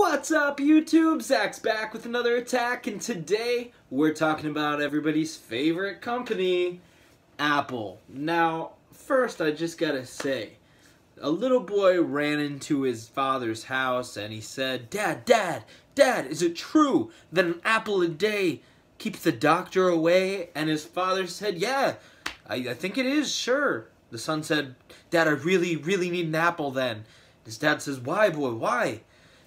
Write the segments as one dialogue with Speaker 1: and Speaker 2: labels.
Speaker 1: What's up, YouTube? Zach's back with another attack, and today we're talking about everybody's favorite company, Apple. Now, first I just gotta say, a little boy ran into his father's house and he said, Dad, is it true that an apple a day keeps the doctor away? And his father said, yeah, I think it is, sure. The son said, Dad, I really need an apple then. His dad says, why, boy, why?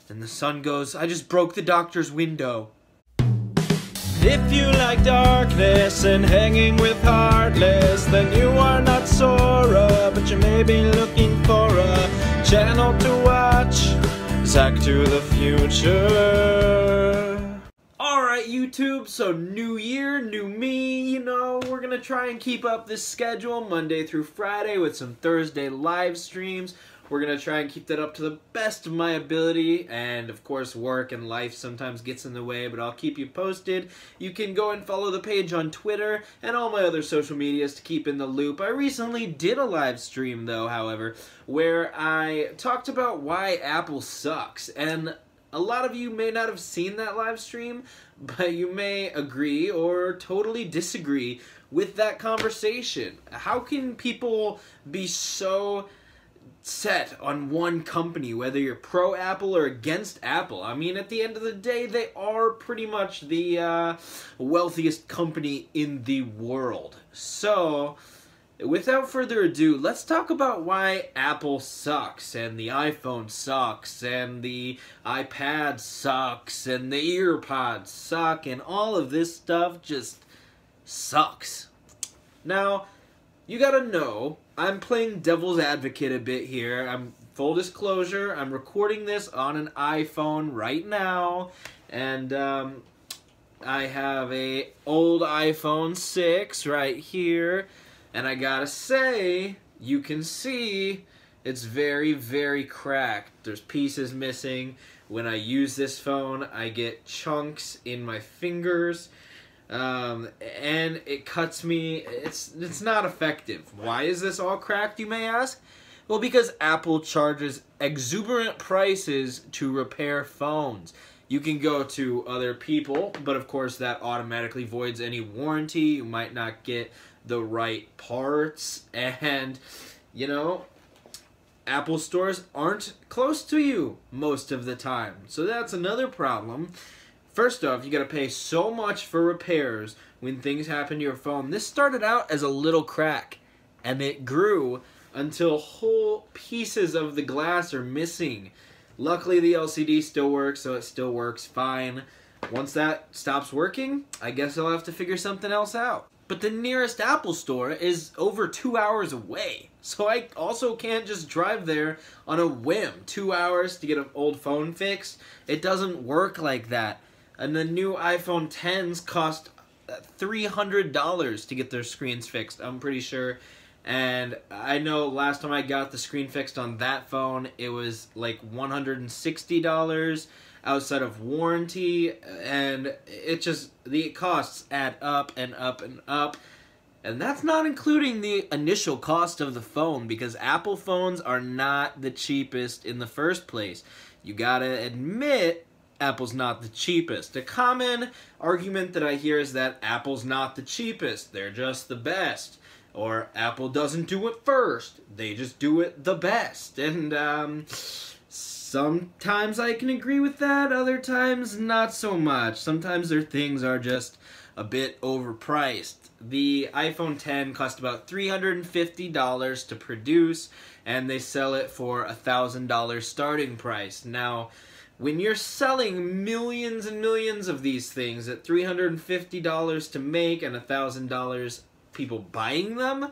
Speaker 1: And the son goes, I just broke the doctor's window.
Speaker 2: If you like darkness and hanging with Heartless, then you are not Sora, but you may be looking for a channel to watch. Zach to the future.
Speaker 1: Alright, YouTube, so new year, new me, you know, we're gonna try and keep up this schedule Monday through Friday with some Thursday live streams. We're going to try and keep that up to the best of my ability, and of course work and life sometimes gets in the way, but I'll keep you posted. You can go and follow the page on Twitter and all my other social medias to keep in the loop. I recently did a live stream though, however, where I talked about why Apple sucks, and a lot of you may not have seen that live stream, but you may agree or totally disagree with that conversation. How can people be so set on one company, whether you're pro Apple or against Apple? I mean, at the end of the day, they are pretty much the wealthiest company in the world. So, without further ado, let's talk about why Apple sucks, and the iPhone sucks, and the iPad sucks, and the EarPods suck, and all of this stuff just sucks. Now, you gotta know, I'm playing devil's advocate a bit here. Full disclosure, I'm recording this on an iPhone right now, and I have a old iPhone 6 right here, and I gotta say, you can see it's very cracked. There's pieces missing. When I use this phone, I get chunks in my fingers. And it cuts me. It's not effective. Why is this all cracked, you may ask? Well, because Apple charges exuberant prices to repair phones. You can go to other people, but of course that automatically voids any warranty. You might not get the right parts, and you know, Apple stores aren't close to you most of the time. So that's another problem. First off, you gotta pay so much for repairs when things happen to your phone. This started out as a little crack, and it grew until whole pieces of the glass are missing. Luckily, the LCD still works, so it still works fine. Once that stops working, I guess I'll have to figure something else out. But the nearest Apple store is over 2 hours away, so I also can't just drive there on a whim. 2 hours to get an old phone fixed? It doesn't work like that. And the new iPhone 10s cost $300 to get their screens fixed, I'm pretty sure. And I know last time I got the screen fixed on that phone, it was like $160 outside of warranty. And the costs add up and up and up. And that's not including the initial cost of the phone, because Apple phones are not the cheapest in the first place. You gotta admit, Apple's not the cheapest. A common argument that I hear is that Apple's not the cheapest, they're just the best. Or Apple doesn't do it first, they just do it the best. And sometimes I can agree with that, other times not so much. Sometimes their things are just a bit overpriced. The iPhone 10 cost about $350 to produce, and they sell it for $1,000 starting price. Now, when you're selling millions and millions of these things at $350 to make and $1,000 people buying them,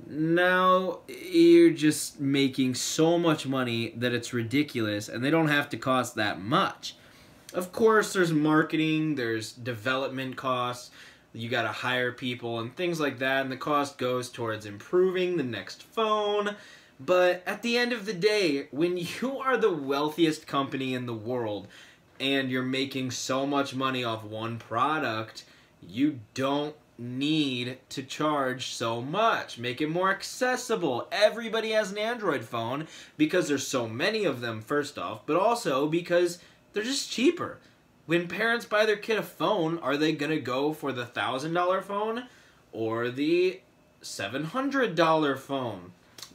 Speaker 1: now you're just making so much money that it's ridiculous, and they don't have to cost that much. Of course, there's marketing, there's development costs, you gotta hire people and things like that, and the cost goes towards improving the next phone. But at the end of the day, when you are the wealthiest company in the world and you're making so much money off one product, you don't need to charge so much. Make it more accessible. Everybody has an Android phone because there's so many of them, first off, but also because they're just cheaper. When parents buy their kid a phone, are they going to go for the $1,000 phone or the $700 phone?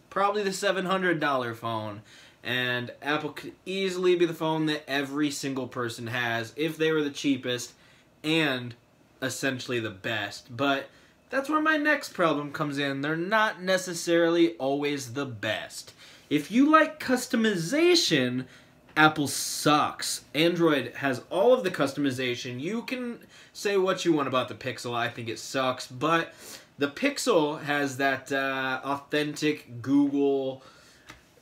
Speaker 1: Probably the $700 phone. And Apple could easily be the phone that every single person has if they were the cheapest and essentially the best. But that's where my next problem comes in. They're not necessarily always the best. If you like customization, Apple sucks. Android has all of the customization. You can say what you want about the Pixel. I think it sucks. But the Pixel has that authentic Google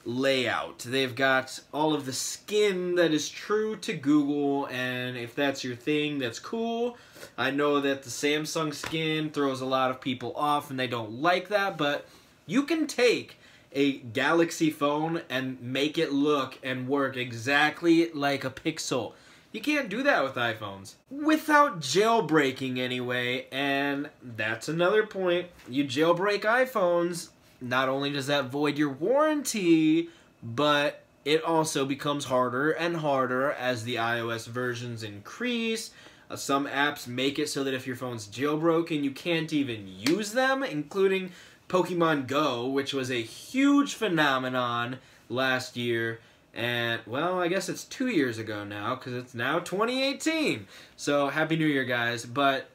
Speaker 1: layout. They've got all of the skin that is true to Google, and if that's your thing, that's cool. I know that the Samsung skin throws a lot of people off and they don't like that, but you can take a Galaxy phone and make it look and work exactly like a Pixel. You can't do that with iPhones. Without jailbreaking anyway, and that's another point. You jailbreak iPhones, not only does that void your warranty, but it also becomes harder and harder as the iOS versions increase. Some apps make it so that if your phone's jailbroken, you can't even use them, including Pokemon Go, which was a huge phenomenon last year. And, well, I guess it's 2 years ago now, because it's now 2018. So, Happy New Year, guys. But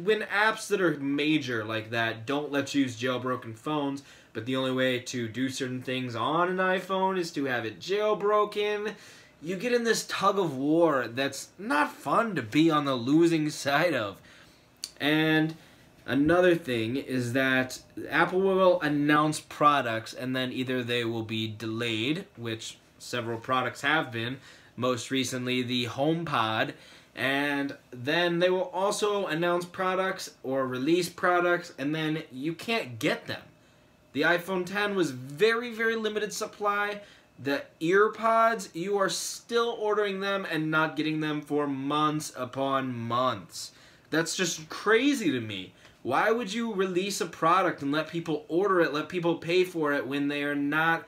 Speaker 1: when apps that are major like that don't let you use jailbroken phones, but the only way to do certain things on an iPhone is to have it jailbroken, you get in this tug of war that's not fun to be on the losing side of. And another thing is that Apple will announce products and then either they will be delayed, which several products have been, most recently the HomePod, and then they will also announce products or release products and then you can't get them. The iPhone X was very, very limited supply. The EarPods, you are still ordering them and not getting them for months upon months. That's just crazy to me. Why would you release a product and let people order it, let people pay for it when they are not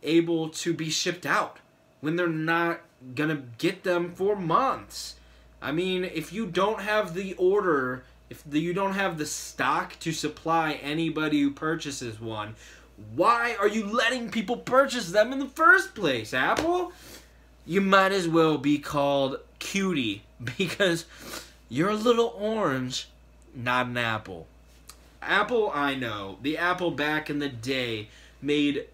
Speaker 1: able to be shipped out? When they're not gonna get them for months? I mean, if you don't have the order, you don't have the stock to supply anybody who purchases one, why are you letting people purchase them in the first place, Apple? You might as well be called Cutie, because you're a little orange, not an apple. Apple, I know. The Apple back in the day made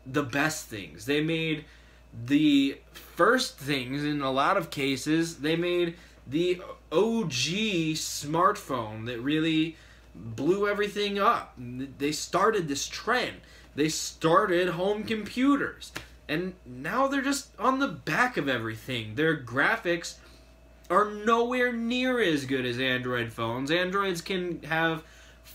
Speaker 1: the best things. They made the first things in a lot of cases. They made the OG smartphone that really blew everything up. They started this trend. They started home computers. And now they're just on the back of everything. Their graphics are nowhere near as good as Android phones. Androids can have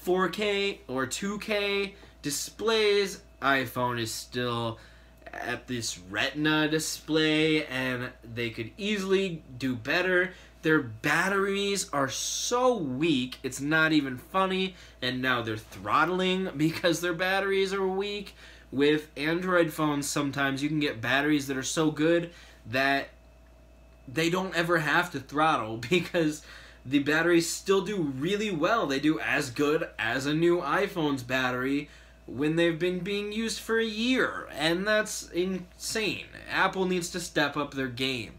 Speaker 1: 4K or 2K displays. iPhone is still at this Retina display, and they could easily do better. Their batteries are so weak, it's not even funny, and now they're throttling because their batteries are weak. With Android phones, sometimes you can get batteries that are so good that they don't ever have to throttle because the batteries still do really well. They do as good as a new iPhone's battery when they've been being used for a year, and that's insane. Apple needs to step up their game.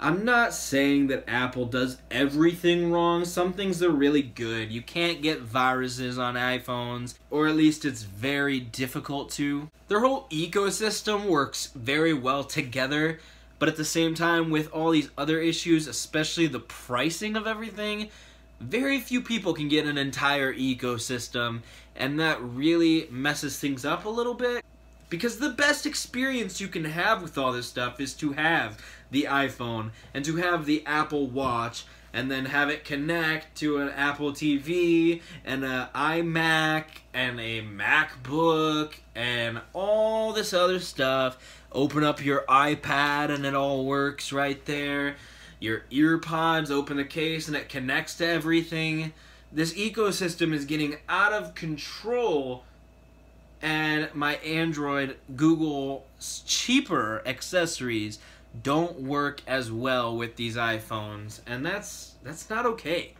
Speaker 1: I'm not saying that Apple does everything wrong. Some things are really good. You can't get viruses on iPhones, or at least it's very difficult to. Their whole ecosystem works very well together, but at the same time, with all these other issues, especially the pricing of everything, very few people can get an entire ecosystem, and that really messes things up a little bit. Because the best experience you can have with all this stuff is to have the iPhone and to have the Apple Watch and then have it connect to an Apple TV and an iMac and a MacBook and all this other stuff. Open up your iPad and it all works right there. Your EarPods, open the case and it connects to everything. This ecosystem is getting out of control, and my Android, Google's cheaper accessories don't work as well with these iPhones, and that's not okay.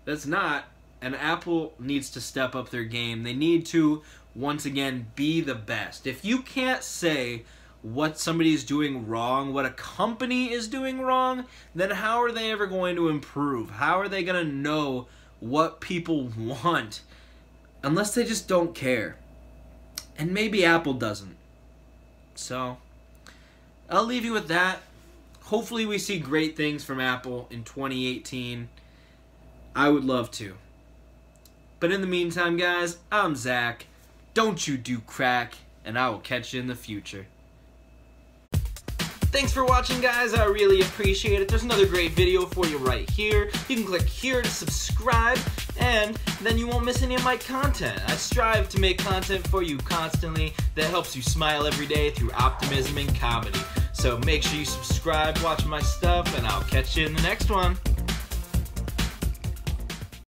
Speaker 1: That's not, and Apple needs to step up their game. They need to, once again, be the best. If you can't say what somebody's doing wrong, what a company is doing wrong, then how are they ever going to improve? How are they going to know what people want? Unless they just don't care. And maybe Apple doesn't. So, I'll leave you with that. Hopefully we see great things from Apple in 2018. I would love to. But in the meantime, guys, I'm Zach. Don't you do crack, and I will catch you in the future. Thanks for watching, guys. I really appreciate it. There's another great video for you right here. You can click here to subscribe, and then you won't miss any of my content. I strive to make content for you constantly that helps you smile every day through optimism and comedy. So make sure you subscribe, watch my stuff, and I'll catch you in the next one.